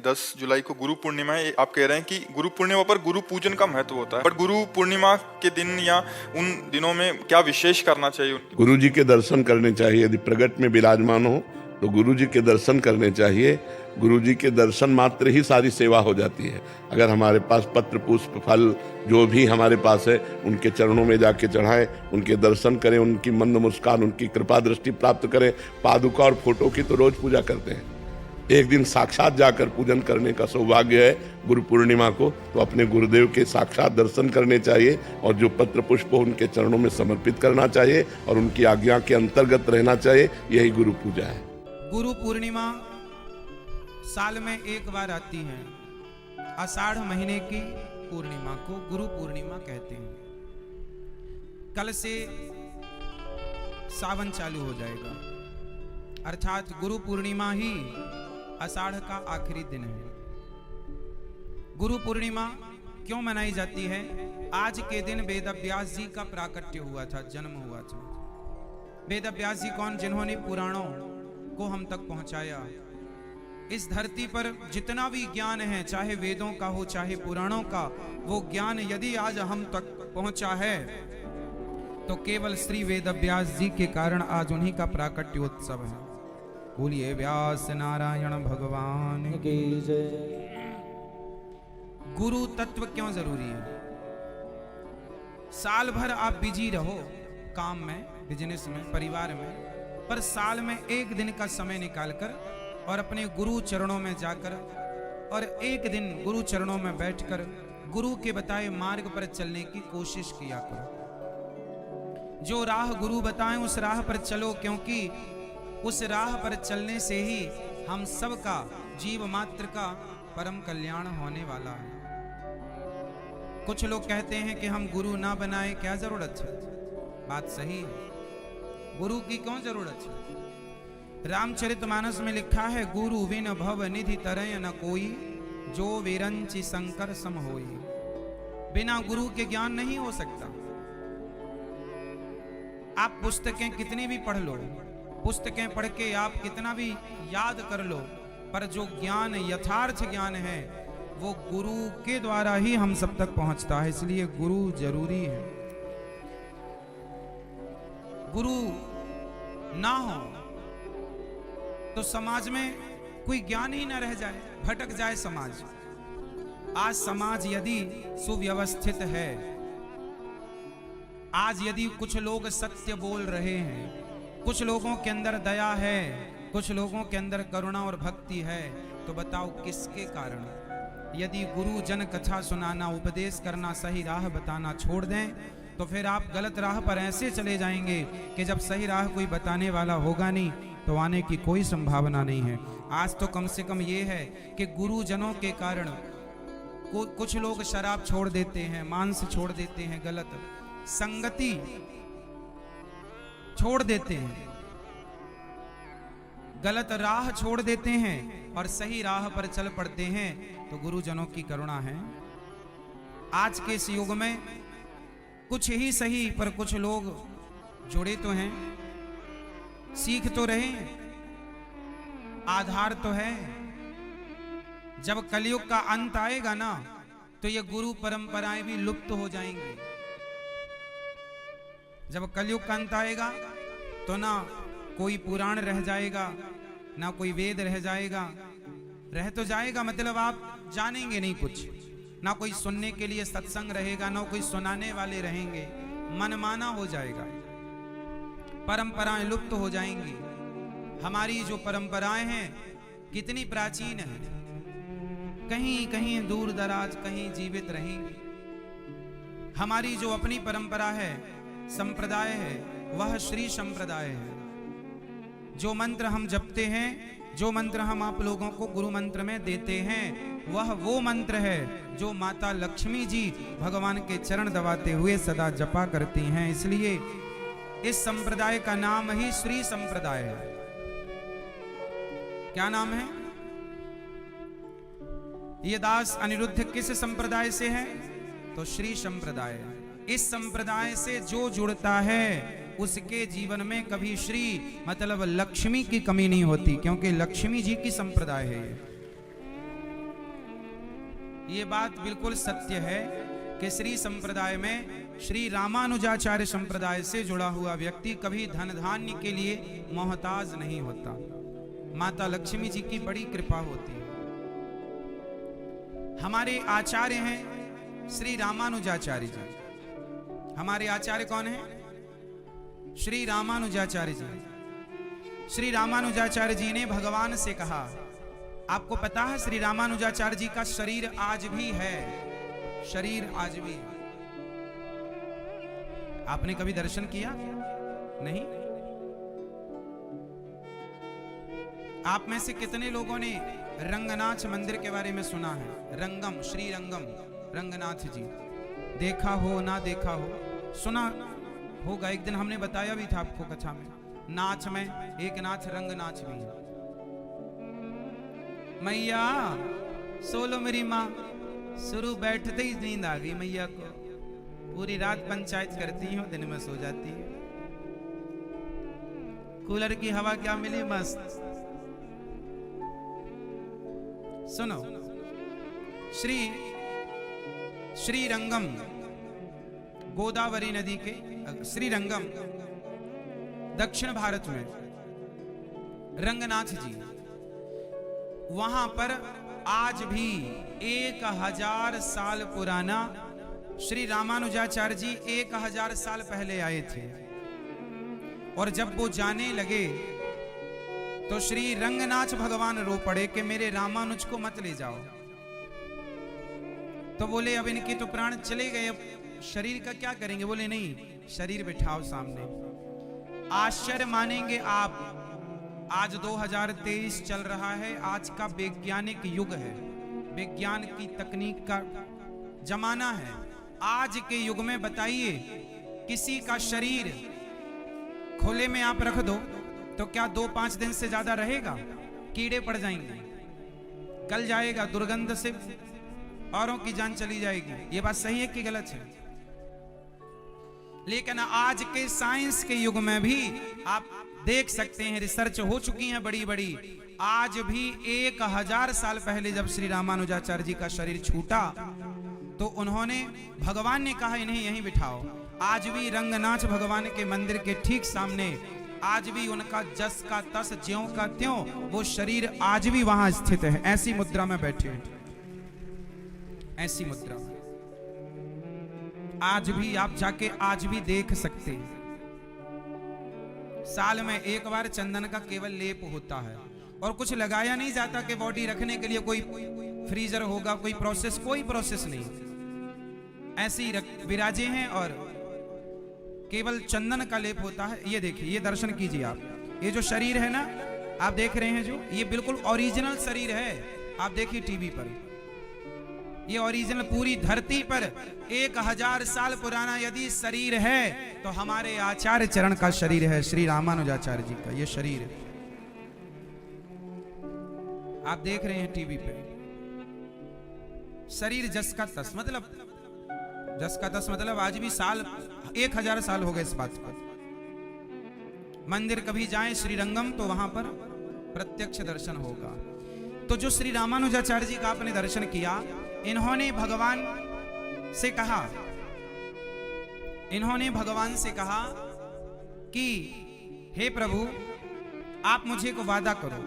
10 जुलाई को गुरु पूर्णिमा है। आप कह रहे हैं कि गुरु पूर्णिमा पर गुरु पूजन का महत्व होता है, बट गुरु पूर्णिमा के दिन या उन दिनों में क्या विशेष करना चाहिए? गुरु जी के दर्शन करने चाहिए। यदि प्रगट में विराजमान हो तो गुरु जी के दर्शन करने चाहिए। गुरु जी के दर्शन मात्र ही सारी सेवा हो जाती है। अगर हमारे पास पत्र पुष्प फल जो भी हमारे पास है उनके चरणों में जाके चढ़ाएं, उनके दर्शन करें, उनकी मंद मुस्कान, उनकी कृपा दृष्टि प्राप्त करें। पादुका और फोटो की तो रोज पूजा करते हैं, एक दिन साक्षात जाकर पूजन करने का सौभाग्य है गुरु पूर्णिमा को, तो अपने गुरुदेव के साक्षात दर्शन करने चाहिए और जो पत्र पुष्प उनके चरणों में समर्पित करना चाहिए और उनकी आज्ञा के अंतर्गत रहना चाहिए। यही गुरु पूजा है। गुरु पूर्णिमा साल में एक बार आती है। आषाढ़ महीने की पूर्णिमा को गुरु पूर्णिमा कहते हैं। कल से सावन चालू हो जाएगा, अर्थात गुरु पूर्णिमा ही आषाढ़ का आखिरी दिन है। गुरु पूर्णिमा क्यों मनाई जाती है? आज के दिन वेदव्यास जी का प्राकट्य हुआ था, जन्म हुआ था। वेदव्यास जी कौन? जिन्होंने पुराणों को हम तक पहुंचाया। इस धरती पर जितना भी ज्ञान है, चाहे वेदों का हो चाहे पुराणों का, वो ज्ञान यदि आज हम तक पहुंचा है तो केवल श्री वेदव्यास जी के कारण आज उन्हीं का प्राकट्योत्सव है। बोलिए व्यास नारायण भगवान की जय। गुरु तत्व क्यों जरूरी है? साल भर आप बिजी रहो काम में, बिजनेस में, परिवार में, पर साल में एक दिन का समय निकालकर और अपने गुरु चरणों में जाकर और एक दिन गुरु चरणों में बैठकर गुरु के बताए मार्ग पर चलने की कोशिश किया करो। जो राह गुरु बताएं उस राह पर चलो, क्योंकि उस राह पर चलने से ही हम सब का, जीव मात्र का परम कल्याण होने वाला है। कुछ लोग कहते हैं कि हम गुरु ना बनाए, क्या जरूरत है? बात सही है, गुरु की क्यों जरूरत है? रामचरितमानस में लिखा है, गुरु विन भव निधि तरय न कोई, जो विरंचि शंकर सम होई। बिना गुरु के ज्ञान नहीं हो सकता। आप पुस्तकें कितनी भी पढ़ लो, पुस्तकें पढ़ के आप कितना भी याद कर लो, पर जो ज्ञान यथार्थ ज्ञान है वो गुरु के द्वारा ही हम सब तक पहुंचता है। इसलिए गुरु जरूरी है। गुरु ना हो तो समाज में कोई ज्ञान ही ना रह जाए, भटक जाए समाज। आज समाज यदि सुव्यवस्थित है, आज यदि कुछ लोग सत्य बोल रहे हैं, कुछ लोगों के अंदर दया है, कुछ लोगों के अंदर करुणा और भक्ति है, तो बताओ किसके कारण? यदि गुरु जन कथा सुनाना, उपदेश करना, सही राह बताना छोड़ दें तो फिर आप गलत राह पर ऐसे चले जाएंगे कि जब सही राह कोई बताने वाला होगा नहीं तो आने की कोई संभावना नहीं है। आज तो कम से कम ये है कि गुरुजनों के कारण कुछ लोग शराब छोड़ देते हैं, मांस छोड़ देते हैं, गलत संगति छोड़ देते हैं, गलत राह छोड़ देते हैं और सही राह पर चल पड़ते हैं, तो गुरुजनों की करुणा है। आज के इस युग में कुछ ही सही पर कुछ लोग जुड़े तो हैं, सीख तो रहे, आधार तो है। जब कलयुग का अंत आएगा ना तो ये गुरु परंपराएं भी लुप्त हो जाएंगी। जब कलयुग का अंत आएगा तो ना कोई पुराण रह जाएगा, ना कोई वेद रह जाएगा। रह तो जाएगा मतलब आप जानेंगे नहीं कुछ, ना कोई सुनने के लिए सत्संग रहेगा, ना कोई सुनाने वाले रहेंगे, मनमाना हो जाएगा, परंपराएं लुप्त हो जाएंगी। हमारी जो परंपराएं हैं कितनी प्राचीन है, कहीं कहीं दूर दराज कहीं जीवित रहेंगी। हमारी जो अपनी परंपरा है, संप्रदाय है, वह श्री संप्रदाय है। जो मंत्र हम जपते हैं, जो मंत्र हम आप लोगों को गुरु मंत्र में देते हैं, वह वो मंत्र है जो माता लक्ष्मी जी भगवान के चरण दबाते हुए सदा जपा करती हैं। इसलिए इस संप्रदाय का नाम ही श्री संप्रदाय है। क्या नाम है? ये दास अनिरुद्ध किस संप्रदाय से है? तो श्री संप्रदाय। इस संप्रदाय से जो जुड़ता है उसके जीवन में कभी श्री मतलब लक्ष्मी की कमी नहीं होती, क्योंकि लक्ष्मी जी की संप्रदाय है ये। ये बात बिल्कुल सत्य है कि श्री संप्रदाय में श्री रामानुजाचार्य संप्रदाय से जुड़ा हुआ व्यक्ति कभी धन धान्य के लिए मोहताज नहीं होता। माता लक्ष्मी जी की बड़ी कृपा होती है। हमारे आचार्य हैं श्री रामानुजाचार्य जी। हमारे आचार्य कौन है? श्री रामानुजाचार्य जी। श्री रामानुजाचार्य जी ने भगवान से कहा, आपको पता है श्री रामानुजाचार्य जी का शरीर आज भी है, शरीर आज भी है। आपने कभी दर्शन किया? नहीं। आप में से कितने लोगों ने रंगनाथ मंदिर के बारे में सुना है? रंगम, श्री रंगम रंगनाथ जी, देखा हो ना देखा हो, सुना होगा। एक दिन हमने बताया भी था आपको कथा में। नाच में एक नाथ रंगनाथ भी है। मैया सोलो मेरी माँ, शुरू बैठते ही नींद आ गई मैया को। पूरी रात पंचायत करती हूँ, दिन में सो जाती है। कूलर की हवा क्या मिली, मस्त। सुनो, श्री रंगम, गोदावरी नदी के श्री रंगम, दक्षिण भारत में रंगनाथ जी, वहां पर आज भी 1000 साल पुराना श्री रामानुजाचार्य जी 1000 साल पहले आए थे। और जब वो जाने लगे तो श्री रंगनाथ भगवान रो पड़े कि मेरे रामानुज को मत ले जाओ। तो बोले अब इनके तो प्राण चले गए, अब शरीर का क्या करेंगे? बोले नहीं, शरीर बिठाओ सामने। आश्चर्य मानेंगे आप, आज 2023 चल रहा है, आज का वैज्ञानिक युग है, विज्ञान की तकनीक का जमाना है। आज के युग में बताइए, किसी का शरीर खुले में आप रख दो तो क्या 2-5 दिन से ज्यादा रहेगा? कीड़े पड़ जाएंगे, गल जाएगा, दुर्गंध से औरों की जान चली जाएगी। ये बात सही है कि गलत है? लेकिन आज के साइंस के युग में भी आप देख सकते हैं, रिसर्च हो चुकी है बड़ी बड़ी। आज भी 1000 साल पहले जब श्री रामानुजाचार्य जी का शरीर छूटा तो उन्होंने, भगवान ने कहा इन्हें यहीं बिठाओ। आज भी रंगनाथ भगवान के मंदिर के ठीक सामने आज भी उनका जस का तस, ज्यों का त्यों वो शरीर आज भी वहां स्थित है। ऐसी मुद्रा में बैठे हैं, ऐसी मुद्रा में आज भी आप जाके आज भी देख सकते हैं। साल में एक बार चंदन का केवल लेप होता है और कुछ लगाया नहीं जाता कि बॉडी रखने के लिए कोई फ्रीजर होगा, कोई प्रोसेस, कोई प्रोसेस नहीं। ऐसे ही विराजे हैं और केवल चंदन का लेप होता है। ये देखिए, ये दर्शन कीजिए आप, ये जो शरीर है ना आप देख रहे हैं, जो ये बिल्कुल ओरिजिनल शरीर है। आप देखिए टीवी पर, ये ओरिजिनल पूरी धरती पर 1000 साल पुराना यदि शरीर है तो हमारे आचार्य चरण का शरीर है, श्री रामानुजाचार्य जी का ये शरीर है। आप देख रहे हैं टीवी पे, शरीर जस का तस, मतलब जस का तस मतलब आज भी साल 1000 साल हो गए इस बात पर। मंदिर कभी जाएं श्रीरंगम तो वहां पर प्रत्यक्ष दर्शन होगा। तो जो श्री रामानुजाचार्य जी का आपने दर्शन किया, इन्होंने भगवान से कहा, इन्होंने भगवान से कहा कि हे प्रभु आप मुझे को वादा करो,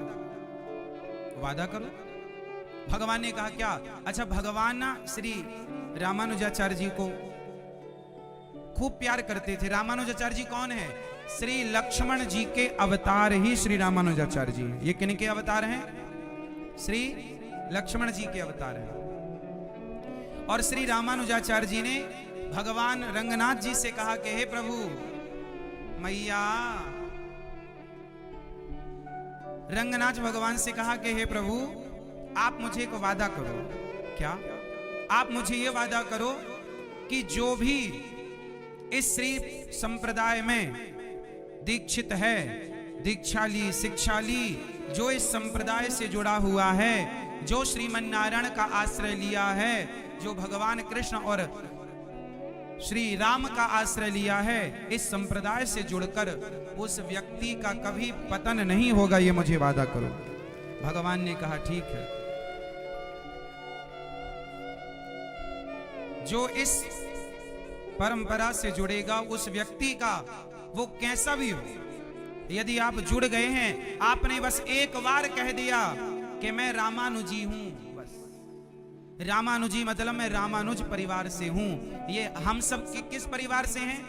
वादा करो। भगवान ने कहा क्या? अच्छा, भगवान ना श्री रामानुजाचार्य जी को खूब प्यार करते थे। रामानुजाचार्य जी कौन है? श्री लक्ष्मण जी के अवतार ही श्री रामानुजाचार्य जी हैं। ये किनके अवतार हैं? श्री लक्ष्मण जी के अवतार हैं। और श्री रामानुजाचार्य जी ने भगवान रंगनाथ जी से कहा कि हे प्रभु, मैया, रंगनाथ भगवान से कहा कि हे प्रभु आप मुझे को वादा करो। क्या? आप मुझे ये वादा करो कि जो भी इस श्री संप्रदाय में दीक्षित है, दीक्षा ली, शिक्षा ली, जो इस संप्रदाय से जुड़ा हुआ है, जो श्रीमन्नारायण का आश्रय लिया है, जो भगवान कृष्ण और श्री राम का आश्रय लिया है, इस संप्रदाय से जुड़कर उस व्यक्ति का कभी पतन नहीं होगा, ये मुझे वादा करो। भगवान ने कहा ठीक है। जो इस परंपरा से जुड़ेगा उस व्यक्ति का वो कैसा भी हो, यदि आप जुड़ गए हैं, आपने बस एक बार कह दिया कि मैं रामानुजी हूं, बस रामानुजी मतलब मैं रामानुज परिवार से हूं। ये हम सब किस परिवार से हैं?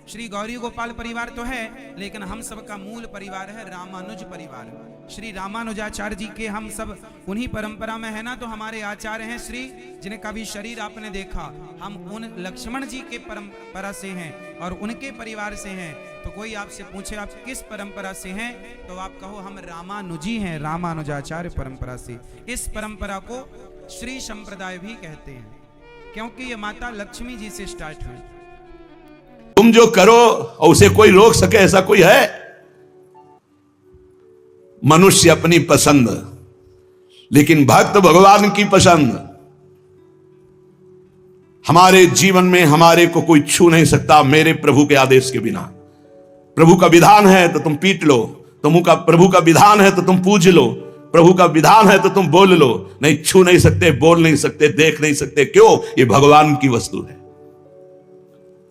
श्री गौरी गोपाल परिवार तो है, लेकिन हम सब का मूल परिवार है रामानुज परिवार। श्री रामानुजाचार्य जी के हम सब उन्हीं परंपरा में है ना। तो हमारे आचार्य हैं श्री, जिनका भी शरीर आपने देखा, हम उन लक्ष्मण जी के परंपरा से हैं और उनके परिवार से हैं। तो कोई आपसे पूछे आप किस परंपरा से हैं, तो आप कहो हम रामानुजी हैं, रामानुजाचार्य परंपरा से। इस परंपरा को श्री संप्रदाय भी कहते हैं, क्योंकि ये माता लक्ष्मी जी से स्टार्ट हुई। तुम जो करो और उसे कोई रोक सके ऐसा कोई है? मनुष्य अपनी पसंद, लेकिन भक्त भगवान की पसंद। हमारे जीवन में हमारे को कोई छू नहीं सकता मेरे प्रभु के आदेश के बिना। प्रभु का विधान है तो तुम पीट लो, प्रभु का विधान है तो तुम पूज लो, प्रभु का विधान है तो तुम बोल लो, नहीं छू नहीं सकते, बोल नहीं सकते, देख नहीं सकते। क्यों? ये भगवान की वस्तु है।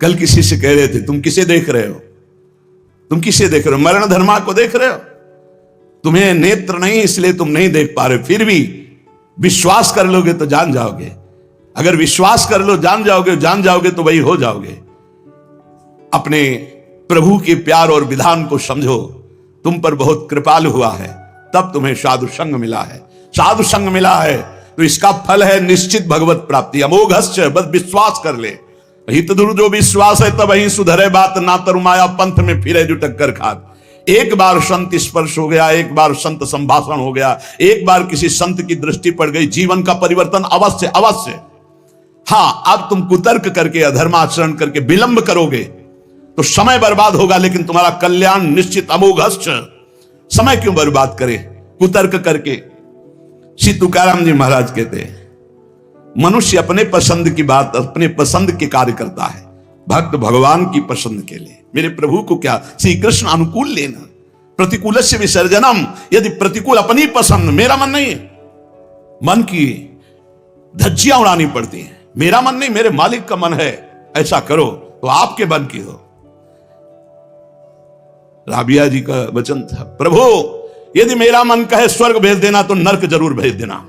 कल किसी से कह रहे थे, तुम किसे देख रहे हो? तुम किसे देख रहे हो? मरण धर्मा को देख रहे हो? तुम्हें नेत्र नहीं इसलिए तुम नहीं देख पा रहे, फिर भी विश्वास कर लोगे तो जान जाओगे। अगर विश्वास कर लो जान जाओगे तो वही हो जाओगे। अपने प्रभु के प्यार और विधान को समझो। तुम पर बहुत कृपालु हुआ है, तब तुम्हें साधु संग मिला है। साधु संग मिला है तो इसका फल है निश्चित भगवत प्राप्ति। अमोघस्य, बस विश्वास कर ले। हित दुरु जो विश्वास है तब ही सुधरे बात, ना तरुमाया पंथ में फिरे जो टक्कर खात। एक बार संत स्पर्श हो गया, एक बार संत संभाषण हो गया, एक बार किसी संत की दृष्टि पड़ गई, जीवन का परिवर्तन अवश्य अवश्य। हाँ, अब तुम कुतर्क करके अधर्माचरण करके विलंब करोगे तो समय बर्बाद होगा, लेकिन तुम्हारा कल्याण निश्चित अमोघस्य। समय क्यों बर्बाद करे कुतर्क करके? श्री तुकाराम जी महाराज कहते हैं, मनुष्य अपने पसंद की बात, अपने पसंद के कार्य करता है, भक्त भगवान की पसंद के लिए। मेरे प्रभु को क्या श्री कृष्ण अनुकूल लेना, प्रतिकूल से विसर्जनम। यदि प्रतिकूल अपनी पसंद, मेरा मन नहीं है, मन की धज्जियां उड़ानी पड़ती हैं। मेरा मन नहीं, मेरे मालिक का मन है, ऐसा करो तो आपके मन की हो। राबिया जी का वचन था, प्रभु यदि मेरा मन कहे स्वर्ग भेज देना तो नरक जरूर भेज देना,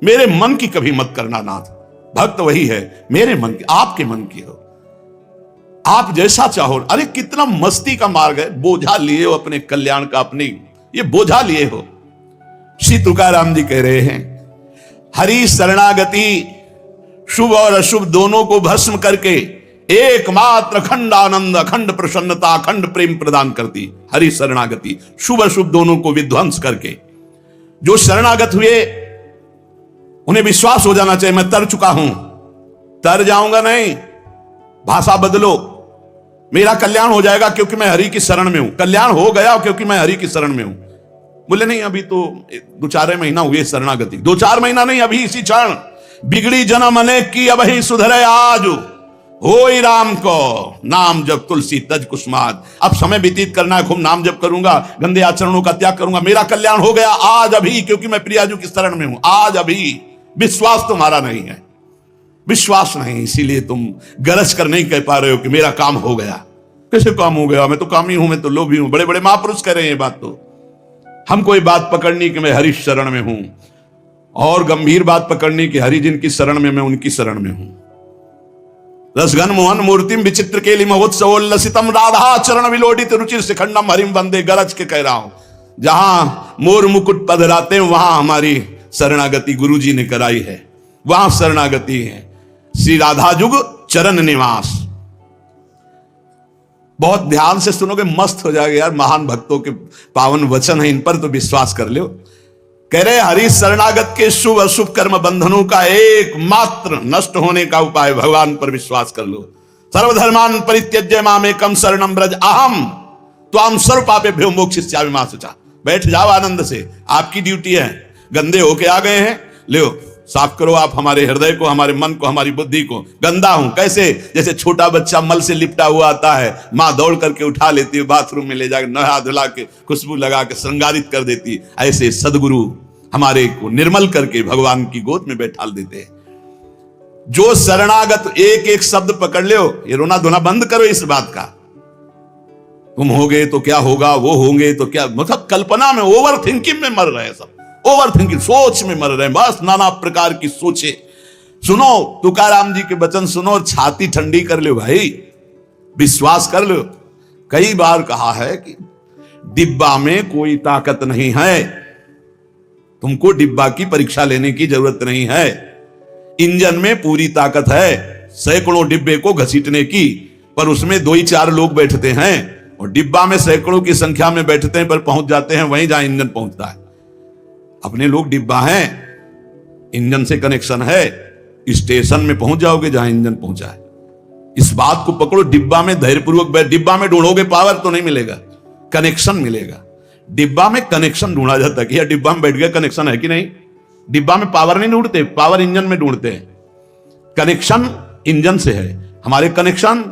मेरे मन की कभी मत करना नाथ। भक्त वही है, मेरे मन की, आपके मन की हो, आप जैसा चाहो। अरे कितना मस्ती का मार्ग है, बोझा लिए हो अपने कल्याण का, अपनी ये बोझा लिए हो। श्री तुकाराम जी कह रहे हैं, हरि शरणागति शुभ और अशुभ दोनों को भस्म करके एकमात्र अखंड आनंद, अखंड प्रसन्नता, अखंड प्रेम प्रदान करती हरि शरणागति। शुभ अशुभ दोनों को विध्वंस करके जो शरणागत हुए उन्हें विश्वास हो जाना चाहिए, मैं तर चुका हूं, तर जाऊंगा नहीं, भाषा बदलो, मेरा कल्याण हो जाएगा क्योंकि मैं हरि की शरण में हूं। कल्याण हो गया क्योंकि मैं हरि की शरण में हूं। बोले नहीं, अभी तो 2-4 महीना हुए शरणागति, 2-4 महीना नहीं, अभी इसी क्षण। बिगड़ी जन्म अनेक की अब ही सुधरे आज, होई राम को नाम जब तुलसी तज कुसुमाद। अब समय व्यतीत करना है, खूब नाम जप करूंगा, गंदे आचरणों का त्याग करूंगा, मेरा कल्याण हो गया आज अभी, क्योंकि मैं प्रियाजू की शरण में हूं, आज अभी। विश्वास तुम्हारा नहीं है, विश्वास नहीं, इसीलिए तुम गरज कर नहीं कह पा रहे हो कि मेरा काम हो गया। कैसे काम हो गया? मैं तो कामी हूं, मैं तो लोभी हूं। बड़े बड़े महापुरुष कह रहे हैं ये बात। तो हमको ये बात पकड़नी कि मैं हरि शरण में हूं, और गंभीर बात पकड़नी कि हरि जिनकी शरण में, मैं उनकी शरण में हूं। रसघन मोहन मूर्तिम विचित्र केलि महोत्सवोल्लसितम राधा चरण विलोडित रुचिर शिखंडम हरिम वंदे। गरज के कह रहा हूं, जहां मोर मुकुट पधराते हैं वहां हमारी शरणागति गुरु जी ने कराई है, वहां शरणागति है। श्री राधा जुग चरण निवास। बहुत ध्यान से सुनोगे, मस्त हो जाएगा यार। महान भक्तों के पावन वचन है, इन पर तो विश्वास कर लो। कह रहे हरि शरणागत के शुभ अशुभ कर्म बंधनों का एकमात्र नष्ट होने का उपाय भगवान पर विश्वास कर लो। सर्वधर्मान परित्यज्य मामेकम शरणम ब्रज अहम त्वाम सर्व पापेभ्यो मोक्षयिष्यामि मा शुचा। बैठ जाओ आनंद से, आपकी ड्यूटी है। गंदे होके आ गए हैं, लो साफ करो आप हमारे हृदय को, हमारे मन को, हमारी बुद्धि को। गंदा हूं कैसे? जैसे छोटा बच्चा मल से लिपटा हुआ आता है, माँ दौड़ करके उठा लेती है, बाथरूम में ले जाकर नहा धुला के खुशबू लगा के श्रृंगारित कर देती। ऐसे सदगुरु हमारे को निर्मल करके भगवान की गोद में बैठा देते हैं। जो शरणागत, एक एक शब्द पकड़ लो, ये रोना धोना बंद करो इस बात का। तुम होगे तो क्या होगा, वो होंगे तो क्या, मतलब कल्पना में, ओवर थिंकिंग में मर रहे हैं सब, ओवर थिंकिंग, सोच में मर रहे हैं, बस नाना प्रकार की सोचे। सुनो तुकाराम जी के वचन सुनो और छाती ठंडी कर लो भाई, विश्वास कर लो। कई बार कहा है कि डिब्बा में कोई ताकत नहीं है, तुमको डिब्बा की परीक्षा लेने की जरूरत नहीं है। इंजन में पूरी ताकत है सैकड़ों डिब्बे को घसीटने की, पर उसमें 2 ही 4 लोग बैठते हैं, और डिब्बा में सैकड़ों की संख्या में बैठते हैं पर पहुंच जाते हैं वहीं जहां इंजन पहुंचता है। अपने लोग डिब्बा हैं, इंजन से कनेक्शन है, स्टेशन में पहुंच जाओगे जहां इंजन पहुंचा है। इस बात को पकड़ो, डिब्बा में धैर्यपूर्वक बैठ, डिब्बा में ढूंढोगे पावर तो नहीं मिलेगा, कनेक्शन मिलेगा। डिब्बा में कनेक्शन ढूंढा जाता है कि यार डिब्बा में बैठ गया, कनेक्शन है कि नहीं। डिब्बा में पावर नहीं ढूंढते, पावर इंजन में ढूंढते हैं, कनेक्शन इंजन से है। हमारे कनेक्शन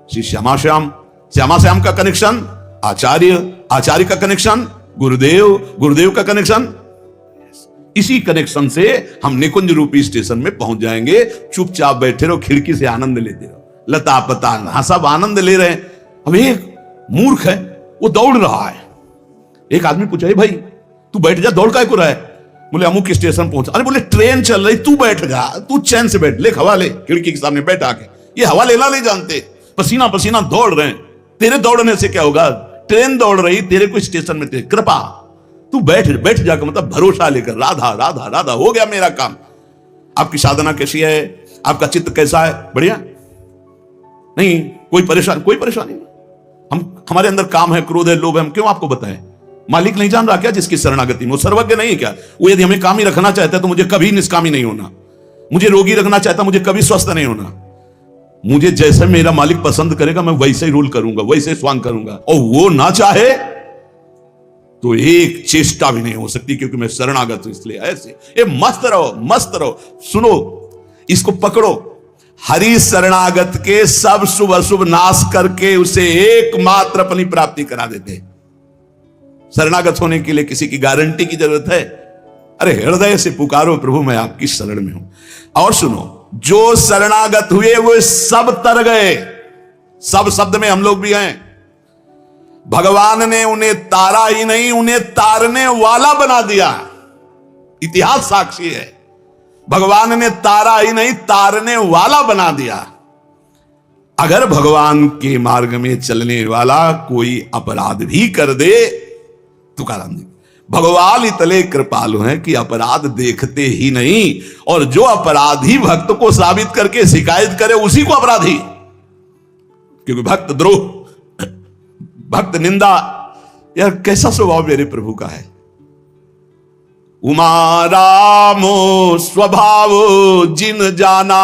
श्री श्यामा श्याम, श्यामा श्याम का कनेक्शन आचार्य, आचार्य का कनेक्शन गुरुदेव, गुरुदेव का कनेक्शन, इसी कनेक्शन से हम निकुंज रूपी स्टेशन में पहुंच जाएंगे। चुपचाप बैठे रहो, खिड़की से आनंद लेते रहो, लता पता हाँ सब आनंद ले रहे हैं। अब एक मूर्ख है, वो दौड़ रहा है। एक आदमी पूछा, भाई तू बैठ जा, दौड़ काय को रहा है? बोले अमुक स्टेशन पहुंचा। अरे बोले ट्रेन चल रही, तू बैठ जा, तू चैन से बैठ, ले हवा ले, खिड़की के सामने बैठ आके। ये हवा लेना नहीं जानते, पसीना पसीना दौड़ रहे हैं। तेरे दौड़ने से क्या होगा, ट्रेन दौड़ रही, तेरे को स्टेशन में, तेरे कृपा, तू बैठ जाकर, मतलब भरोसा लेकर, राधा राधा राधा, हो गया मेरा काम। आपकी साधना कैसी है, आपका चित्त कैसा है, बढ़िया नहीं, कोई परेशानी नहीं। हमारे अंदर काम है, क्रोध है, लोभ है, हम क्यों आपको बताएं? मालिक नहीं जान रहा क्या जिसकी शरणागति में? वो सर्वज्ञ नहीं है क्या? वो यदि हमें कामी रखना चाहता है तो मुझे कभी निष्कामी नहीं होना, मुझे रोगी रखना चाहता, मुझे कभी स्वस्थ नहीं होना। मुझे जैसे मेरा मालिक पसंद करेगा मैं वैसे ही रूल करूंगा, वैसे ही स्वांग करूंगा, और वो ना चाहे तो एक चेष्टा भी नहीं हो सकती, क्योंकि मैं शरणागत हूं। इसलिए ऐसे ये मस्त रहो, मस्त रहो। सुनो, इसको पकड़ो, हरि शरणागत के सब शुभ अशुभ नाश करके उसे एकमात्र अपनी प्राप्ति करा देते। शरणागत होने के लिए किसी की गारंटी की जरूरत है? अरे हृदय से पुकारो, प्रभु मैं आपकी शरण में हूं। और सुनो, जो शरणागत हुए वो सब तर गए। सब शब्द में हम लोग भी हैं। भगवान ने उन्हें तारा ही नहीं, उन्हें तारने वाला बना दिया। इतिहास साक्षी है, भगवान ने तारा ही नहीं, तारने वाला बना दिया। अगर भगवान के मार्ग में चलने वाला कोई अपराध भी कर दे, तुकाराम जी, भगवान इतने कृपालु हैं कि अपराध देखते ही नहीं, और जो अपराधी भक्त को साबित करके शिकायत करे उसी को अपराधी, क्योंकि भक्त द्रोह, भक्त निंदा, यार कैसा स्वभाव मेरे प्रभु का है। उमा रामो स्वभाव जिन जाना,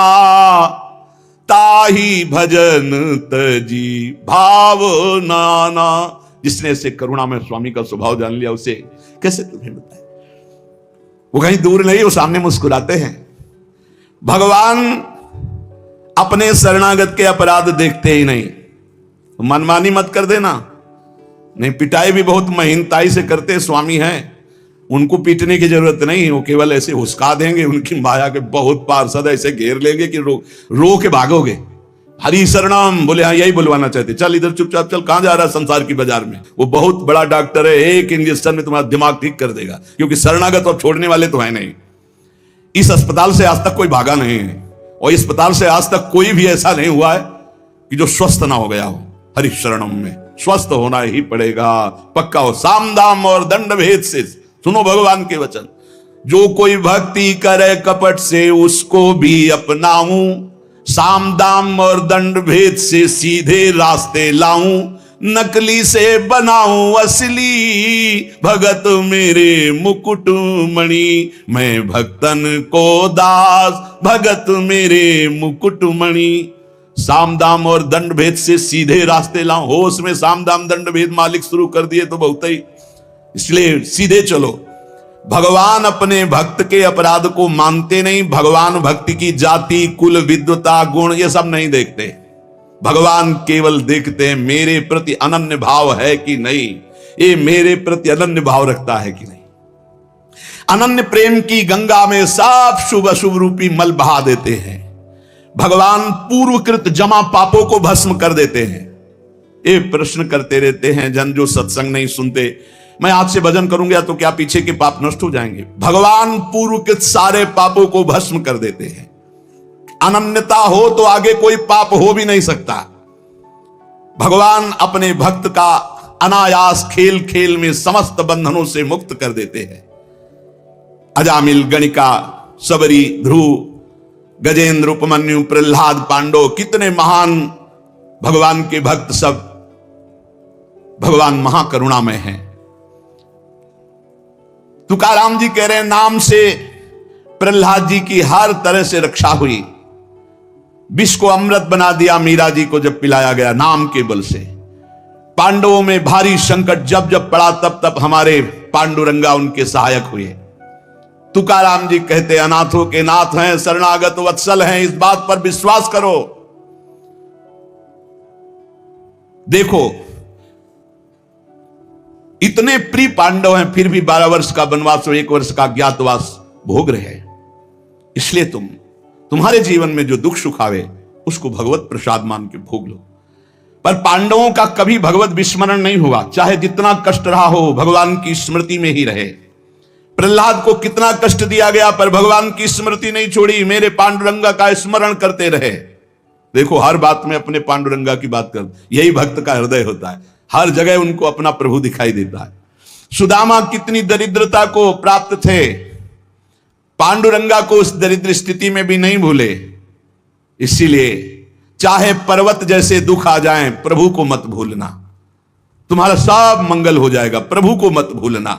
ताही भजन तजी भाव नाना। जिसने ऐसे करुणा में स्वामी का स्वभाव जान लिया, उसे कैसे तुम्हें बताए। वो कहीं दूर नहीं, वो सामने मुस्कुराते हैं। भगवान अपने शरणागत के अपराध देखते ही नहीं। मनमानी मत कर देना, नहीं पिटाई भी बहुत महीनताई से करते स्वामी हैं, उनको पीटने की जरूरत नहीं, वो केवल ऐसे हुस्का देंगे। उनकी माया के बहुत पार्षद ऐसे घेर लेंगे कि रो के भागोगे। हरि शरणम बोले, हाँ यही बुलवाना चाहते, चल इधर चुपचाप चल, कहां जा रहा है संसार की बाजार में। वो बहुत बड़ा डॉक्टर है, एक इंजेक्शन में तुम्हारा दिमाग ठीक कर देगा, क्योंकि शरणागत अब छोड़ने वाले तो है नहीं। इस अस्पताल से आज तक कोई भागा नहीं है, और इस अस्पताल से आज तक कोई भी ऐसा नहीं हुआ है कि जो स्वस्थ ना हो गया हो। हरि शरणम में स्वस्थ होना ही पड़ेगा, पक्का हो। साम दाम और दंड भेद से सुनो भगवान के वचन, जो कोई भक्ति करे कपट से उसको भी अपनाऊं, साम दाम और दंड भेद से सीधे रास्ते लाऊं, नकली से बनाऊं असली, भगत मेरे मुकुट मणि, मैं भक्तन को दास, भगत मेरे मुकुट मणि। साम दाम और दंड भेद से सीधे रास्ते लाऊं, होश में साम दाम दंड भेद मालिक शुरू कर दिए तो बहुत ही, इसलिए सीधे चलो। भगवान अपने भक्त के अपराध को मानते नहीं। भगवान भक्ति की जाति, कुल, विद्वता, गुण ये सब नहीं देखते। भगवान केवल देखते हैं मेरे प्रति अनन्य भाव है कि नहीं, ये मेरे प्रति अनन्य भाव रखता है कि नहीं। अनन्य प्रेम की गंगा में सब शुभ अशुभ रूपी मल बहा देते हैं। भगवान पूर्वकृत जमा पापों को भस्म कर देते हैं। ये प्रश्न करते रहते हैं जन जो सत्संग नहीं सुनते, मैं आज से भजन करूंगा तो क्या पीछे के पाप नष्ट हो जाएंगे? भगवान पूर्वकृत सारे पापों को भस्म कर देते हैं। अनन्यता हो तो आगे कोई पाप हो भी नहीं सकता। भगवान अपने भक्त का अनायास खेल खेल में समस्त बंधनों से मुक्त कर देते हैं। अजामिल, गणिका, सबरी, ध्रुव, गजेंद्र, उपमन्यु, प्रहलाद, पांडव, कितने महान भगवान के भक्त, सब भगवान महाकरुणामय हैं। तुकाराम जी कह रहे हैं नाम से प्रहलाद जी की हर तरह से रक्षा हुई। विष को अमृत बना दिया मीरा जी को जब पिलाया गया नाम के बल से। पांडवों में भारी संकट जब जब पड़ा तब तब हमारे पांडुरंगा उनके सहायक हुए। तुकाराम जी कहते अनाथों के नाथ हैं, शरणागत वत्सल हैं, इस बात पर विश्वास करो। देखो इतने प्रिय पांडव हैं फिर भी 12 वर्ष का वनवास और 1 वर्ष का ज्ञातवास भोग रहे। इसलिए तुम्हारे जीवन में जो दुख सुख आवे उसको भगवत प्रसाद मान के भोग लो। पर पांडवों का कभी भगवत विस्मरण नहीं हुआ, चाहे जितना कष्ट रहा हो भगवान की स्मृति में ही रहे। प्रहलाद को कितना कष्ट दिया गया पर भगवान की स्मृति नहीं छोड़ी, मेरे पांडुरंगा का स्मरण करते रहे। देखो हर बात में अपने पांडुरंगा की बात कर, यही भक्त का हृदय होता है। हर जगह उनको अपना प्रभु दिखाई देता है। सुदामा कितनी दरिद्रता को प्राप्त थे, पांडुरंगा को उस दरिद्र स्थिति में भी नहीं भूले। इसीलिए चाहे पर्वत जैसे दुख आ जाएं, प्रभु को मत भूलना, तुम्हारा सब मंगल हो जाएगा। प्रभु को मत भूलना।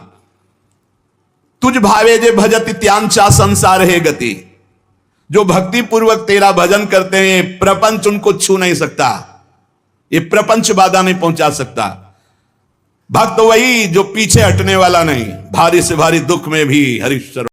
तुझ भावे जे भजत त्यांचा संसार है गति। जो भक्ति पूर्वक तेरा भजन करते हैं प्रपंच उनको छू नहीं सकता, ये प्रपंच बाधा नहीं पहुंचा सकता। भक्त वही जो पीछे हटने वाला नहीं, भारी से भारी दुख में भी हरीश्वर